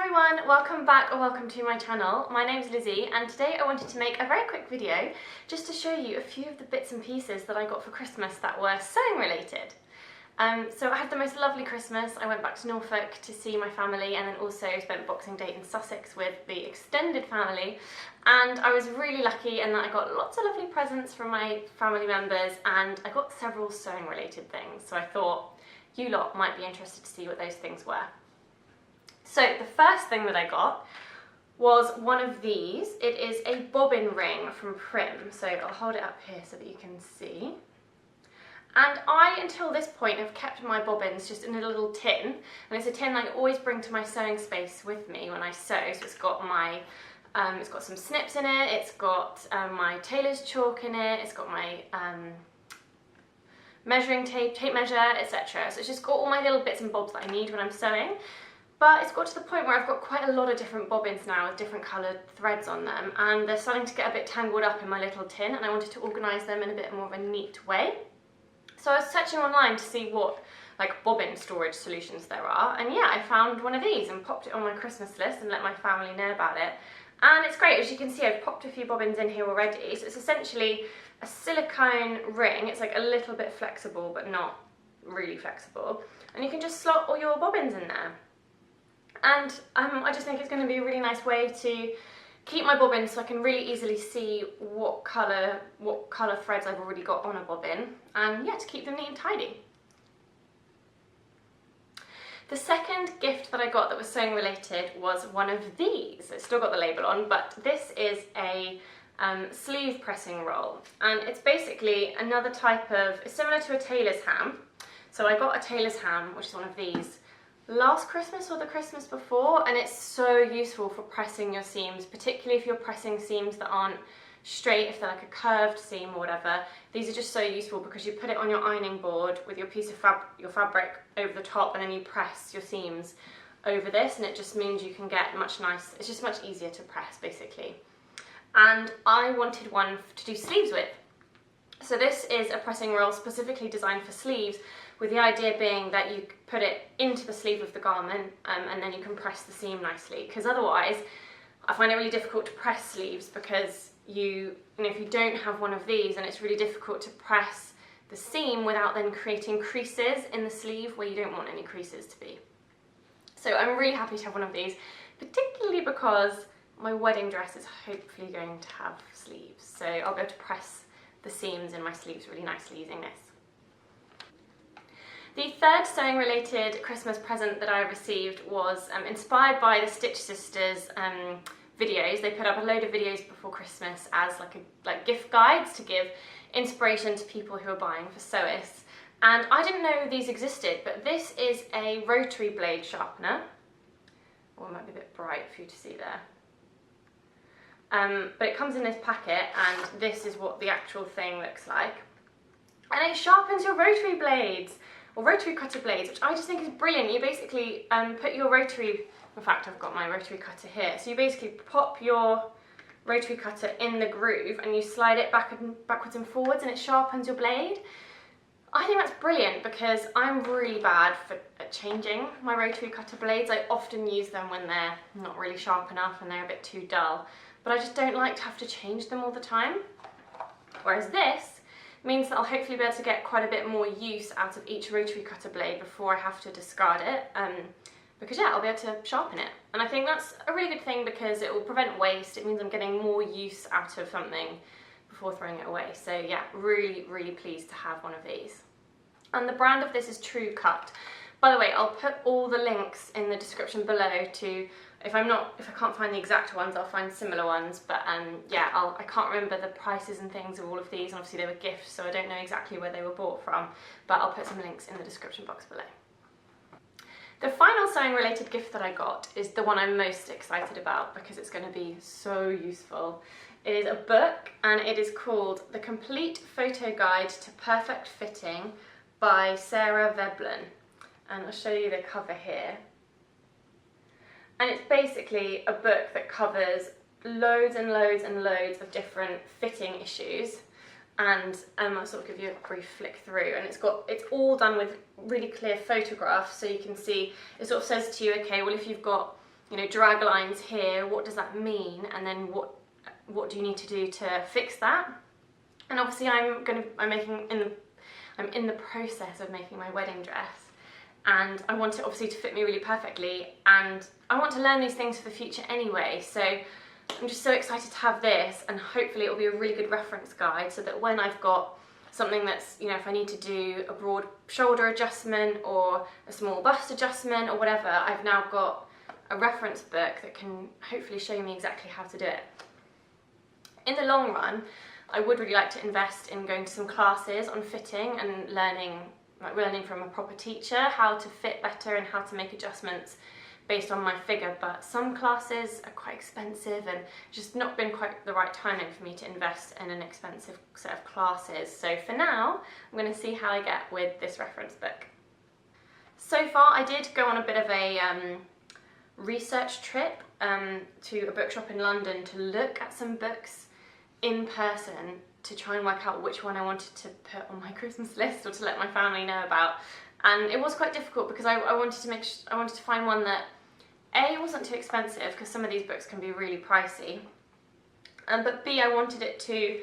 everyone, welcome back or welcome to my channel. My name's Lizzie and today I wanted to make a very quick video just to show you a few of the bits and pieces that I got for Christmas that were sewing related. So I had the most lovely Christmas. I went back to Norfolk to see my family and then also spent Boxing Day in Sussex with the extended family, and I was really lucky in that I got lots of lovely presents from my family members and I got several sewing related things, so I thought you lot might be interested to see what those things were. So the first thing that I got was one of these. It is a bobbin ring from Prym. So I'll hold it up here so that you can see. And I, until this point, have kept my bobbins just in a little tin. And it's a tin I always bring to my sewing space with me when I sew. So it's got my, it's got some snips in it. It's got my tailor's chalk in it. It's got my measuring tape measure, etc. So it's just got all my little bits and bobs that I need when I'm sewing. But it's got to the point where I've got quite a lot of different bobbins now with different coloured threads on them, and they're starting to get a bit tangled up in my little tin, and I wanted to organise them in a bit more of a neat way. So I was searching online to see what bobbin storage solutions there are, and yeah, I found one of these and popped it on my Christmas list and let my family know about it. And it's great. As you can see, I've popped a few bobbins in here already. So it's essentially a silicone ring. It's like a little bit flexible but not really flexible, and you can just slot all your bobbins in there. And I just think it's going to be a really nice way to keep my bobbins so I can really easily see what colour threads I've already got on a bobbin, and yeah, to keep them neat and tidy. The second gift that I got that was sewing related was one of these. It's still got the label on, but this is a sleeve pressing roll, and it's basically another type of, it's similar to a tailor's ham. So I got a tailor's ham, which is one of these, last Christmas or the Christmas before, and it's so useful for pressing your seams, particularly if you're pressing seams that aren't straight, if they're like a curved seam or whatever. These are just so useful because you put it on your ironing board with your piece of fabric over the top, and then you press your seams over this, and it just means you can get it's just much easier to press basically. And I wanted one to do sleeves with. So this is a pressing roll specifically designed for sleeves, with the idea being that you put it into the sleeve of the garment and then you can press the seam nicely, because otherwise I find it really difficult to press sleeves, because if you don't have one of these, then it's really difficult to press the seam without then creating creases in the sleeve where you don't want any creases to be. So I'm really happy to have one of these, particularly because my wedding dress is hopefully going to have sleeves, so I'll be able to press the seams in my sleeves really nicely using this. The third sewing related Christmas present that I received was inspired by the Stitch Sisters videos. They put up a load of videos before Christmas as like gift guides to give inspiration to people who are buying for sewists. And I didn't know these existed, but this is a rotary blade sharpener. Oh, it might be a bit bright for you to see there. But it comes in this packet, and this is what the actual thing looks like. And it sharpens your rotary blades, or rotary cutter blades, which I just think is brilliant. You basically put your rotary, in fact I've got my rotary cutter here, so you basically pop your rotary cutter in the groove and you slide it backwards and forwards, and it sharpens your blade. I think that's brilliant because I'm really bad at changing my rotary cutter blades. I often use them when they're not really sharp enough and they're a bit too dull, but I just don't like to have to change them all the time. Whereas this means that I'll hopefully be able to get quite a bit more use out of each rotary cutter blade before I have to discard it, because yeah, I'll be able to sharpen it. And I think that's a really good thing because it will prevent waste. It means I'm getting more use out of something before throwing it away. So yeah, really, really pleased to have one of these. And the brand of this is True Cut. By the way, I'll put all the links in the description below to, if I can't find the exact ones, I'll find similar ones, but yeah, I can't remember the prices and things of all of these, and obviously they were gifts, so I don't know exactly where they were bought from, but I'll put some links in the description box below. The final sewing related gift that I got is the one I'm most excited about because it's going to be so useful. It is a book, and it is called The Complete Photo Guide to Perfect Fitting by Veblen. And I'll show you the cover here. And it's basically a book that covers loads and loads and loads of different fitting issues, and I'll sort of give you a brief flick through, and it's all done with really clear photographs, so you can see, it sort of says to you, okay, well if you've got you know, drag lines here, what does that mean, and then what do you need to do to fix that? And obviously I'm in the process of making my wedding dress, and I want it obviously to fit me really perfectly, and I want to learn these things for the future anyway, so I'm just so excited to have this, and hopefully it will be a really good reference guide so that when I've got something that's, you know, if I need to do a broad shoulder adjustment or a small bust adjustment or whatever, I've now got a reference book that can hopefully show me exactly how to do it. In the long run, I would really like to invest in going to some classes on fitting and learning from a proper teacher how to fit better and how to make adjustments based on my figure, but some classes are quite expensive and just not been quite the right timing for me to invest in an expensive set of classes. So for now, I'm going to see how I get with this reference book. So far I did go on a bit of a research trip to a bookshop in London to look at some books in person to try and work out which one I wanted to put on my Christmas list or to let my family know about. And it was quite difficult because I wanted to find one that A, wasn't too expensive, because some of these books can be really pricey, but B, I wanted it to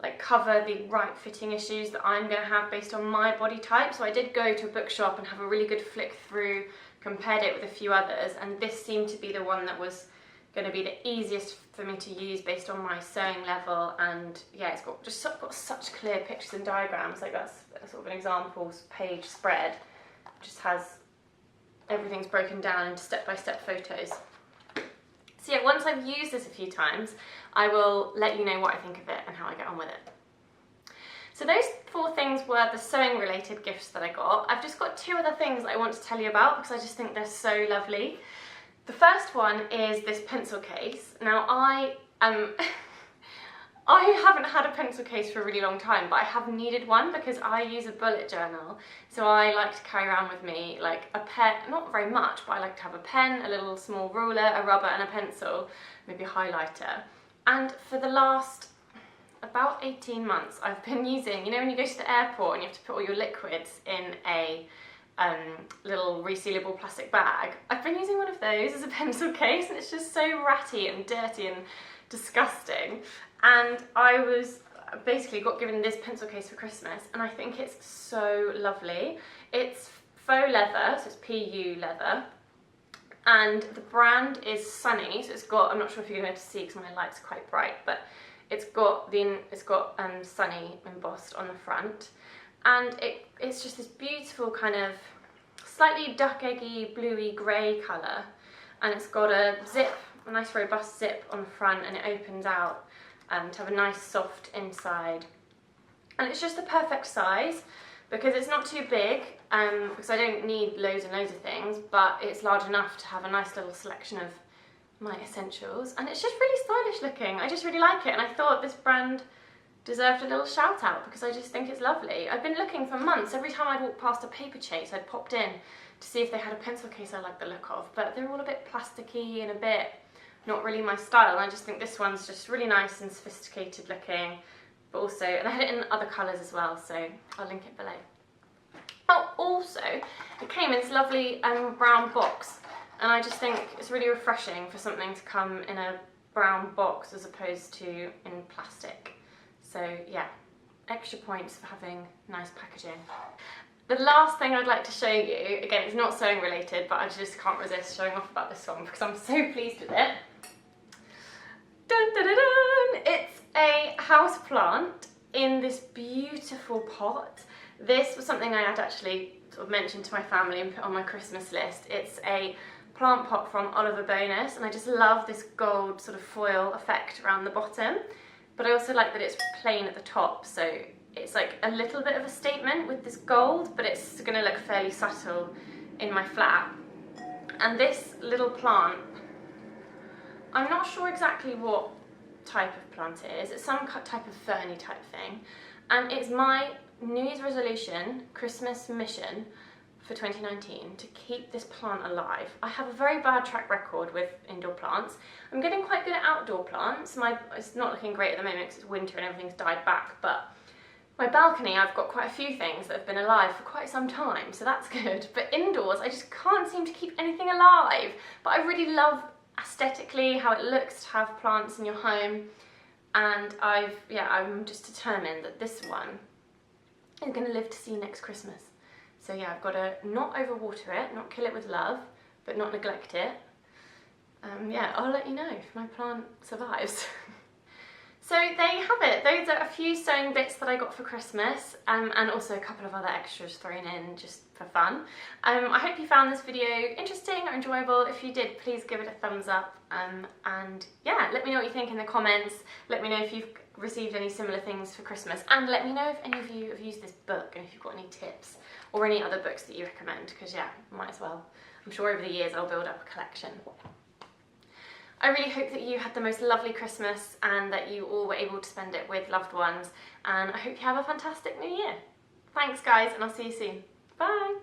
like cover the right fitting issues that I'm going to have based on my body type. So I did go to a bookshop and have a really good flick through, compared it with a few others, and this seemed to be the one that was going to be the easiest for me to use based on my sewing level. And yeah, it's got such clear pictures and diagrams. Like that's sort of an examples page spread. Just has everything's broken down into step-by-step photos. So yeah, once I've used this a few times, I will let you know what I think of it and how I get on with it. So those 4 things were the sewing related gifts that I got. I've just got 2 other things I want to tell you about because I just think they're so lovely. The first one is this pencil case. Now I haven't had a pencil case for a really long time, but I have needed one because I use a bullet journal. So I like to carry around with me like a pen, not very much, but I like to have a pen, a little small ruler, a rubber and a pencil, maybe a highlighter. And for the last about 18 months I've been using, you know when you go to the airport and you have to put all your liquids in a little resealable plastic bag, I've been using one of those as a pencil case, and it's just so ratty and dirty and disgusting. And I was basically got given this pencil case for Christmas, and I think it's so lovely. It's faux leather, so it's PU leather, and the brand is Sunny. So it's got, I'm not sure if you're going to see because my light's quite bright, but it's got Sunny embossed on the front, and it's just this beautiful kind of slightly duck eggy bluey grey colour, and it's got a zip, a nice robust zip on the front, and it opens out to have a nice soft inside, and it's just the perfect size because it's not too big, because I don't need loads and loads of things, but it's large enough to have a nice little selection of my essentials, and it's just really stylish looking. I just really like it, and I thought this brand deserved a little shout out because I just think it's lovely. I've been looking for months. Every time I'd walk past a paper chase, I'd popped in to see if they had a pencil case I liked the look of, but they're all a bit plasticky and a bit not really my style, and I just think this one's just really nice and sophisticated looking, but also, and I had it in other colours as well, so I'll link it below. Oh, also, it came in this lovely brown box, and I just think it's really refreshing for something to come in a brown box as opposed to in plastic. So yeah, extra points for having nice packaging. The last thing I'd like to show you, again it's not sewing related, but I just can't resist showing off about this one because I'm so pleased with it. Dun, dun, dun, dun. It's a house plant in this beautiful pot. This was something I had actually sort of mentioned to my family and put on my Christmas list. It's a plant pot from Bonas, and I just love this gold sort of foil effect around the bottom, but I also like that it's plain at the top, so it's like a little bit of a statement with this gold, but it's going to look fairly subtle in my flat. And this little plant, I'm not sure exactly what type of plant it is. It's some type of ferny type thing, and it's my New Year's resolution, Christmas mission for 2019 to keep this plant alive. I have a very bad track record with indoor plants. I'm getting quite good at outdoor plants. It's not looking great at the moment because it's winter and everything's died back, but My balcony, I've got quite a few things that have been alive for quite some time, so that's good. But indoors, I just can't seem to keep anything alive. But I really love aesthetically how it looks to have plants in your home. And I'm just determined that this one is going to live to see next Christmas. So yeah, I've got to not overwater it, not kill it with love, but not neglect it. Yeah, I'll let you know if my plant survives. So there you have it. Those are a few sewing bits that I got for Christmas, and also a couple of other extras thrown in just for fun. I hope you found this video interesting or enjoyable. If you did, please give it a thumbs up, and yeah, let me know what you think in the comments. Let me know if you've received any similar things for Christmas, and let me know if any of you have used this book and if you've got any tips or any other books that you recommend, because yeah, might as well. I'm sure over the years I'll build up a collection. I really hope that you had the most lovely Christmas and that you all were able to spend it with loved ones, and I hope you have a fantastic new year. Thanks guys, and I'll see you soon. Bye!